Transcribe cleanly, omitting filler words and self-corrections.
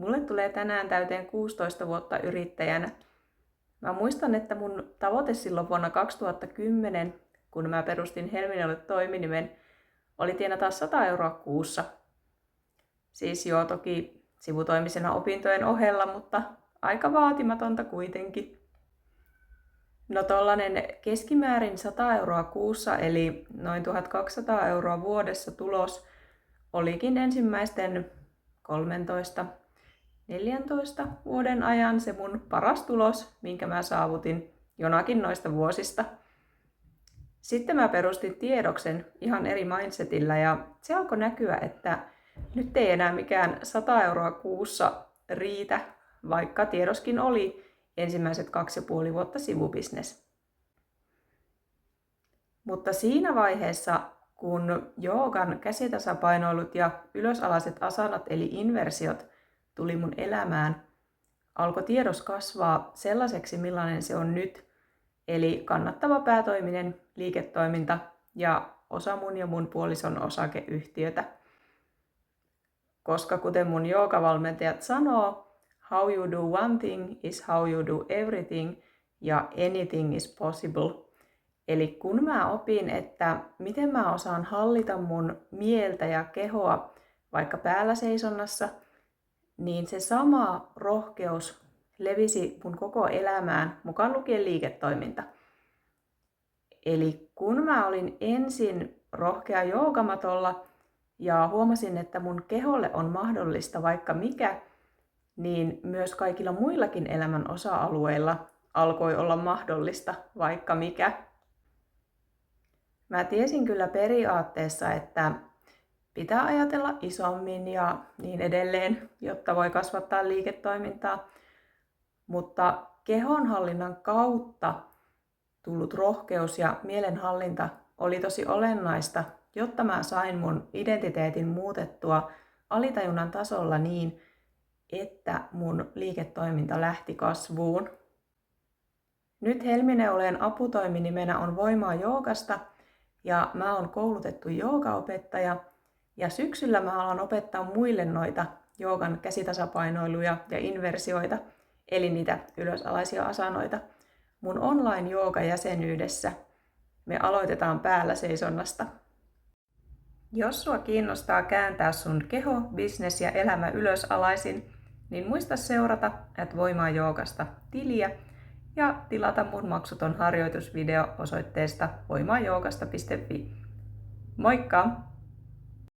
Mulle tulee tänään täyteen 16 vuotta yrittäjänä. Mä muistan, että mun tavoite silloin vuonna 2010, kun mä perustin Helminalle toiminimen, oli tienata 100 euroa kuussa. Siis joo, toki sivutoimisena opintojen ohella, mutta aika vaatimatonta kuitenkin. No tollanen keskimäärin 100 euroa kuussa, eli noin 1200 euroa vuodessa tulos, olikin ensimmäisten 13-14 vuoden ajan se mun paras tulos, minkä mä saavutin jonakin noista vuosista. Sitten mä perustin Tiedoksen ihan eri mindsetillä ja se alkoi näkyä, että nyt ei enää mikään 100 euroa kuussa riitä, vaikka Tiedoskin oli ensimmäiset 2,5 vuotta sivubisnes. Mutta siinä vaiheessa, kun joogan käsitasapainoilut ja ylösalaiset asanat eli inversiot tuli mun elämään, alkoi Tiedos kasvaa sellaiseksi, millainen se on nyt, eli kannattava päätoiminen liiketoiminta ja osa mun ja mun puolison osakeyhtiötä. Koska kuten mun joogavalmentajat sanoo, how you do one thing is how you do everything ja anything is possible. Eli kun mä opin, että miten mä osaan hallita mun mieltä ja kehoa vaikka päällä seisonnassa, niin se sama rohkeus levisi mun koko elämään, mukaan lukien liiketoiminta. Eli kun mä olin ensin rohkea joogamatolla ja huomasin, että mun keholle on mahdollista vaikka mikä, niin myös kaikilla muillakin elämän osa-alueilla alkoi olla mahdollista vaikka mikä. Mä tiesin kyllä periaatteessa, että pitää ajatella isommin ja niin edelleen, jotta voi kasvattaa liiketoimintaa, mutta kehonhallinnan kautta tullut rohkeus ja mielenhallinta oli tosi olennaista, jotta mä sain mun identiteetin muutettua alitajunnan tasolla niin, että mun liiketoiminta lähti kasvuun. Nyt Helmine Olen aputoiminimenä on Voimaa joogasta ja mä oon koulutettu joogaopettaja ja syksyllä mä alan opettaa muille noita joogan käsitasapainoiluja ja inversioita, eli niitä ylösalaisia asanoita, mun online jooga-jäsenyydessä. Me aloitetaan päällä seisonnasta. Jos sua kiinnostaa kääntää sun keho, business ja elämä ylösalaisin, niin muista seurata @Voimaa joogasta tiliä ja tilata mun maksuton harjoitusvideo osoitteesta voimaajoogasta.fi. Moikka!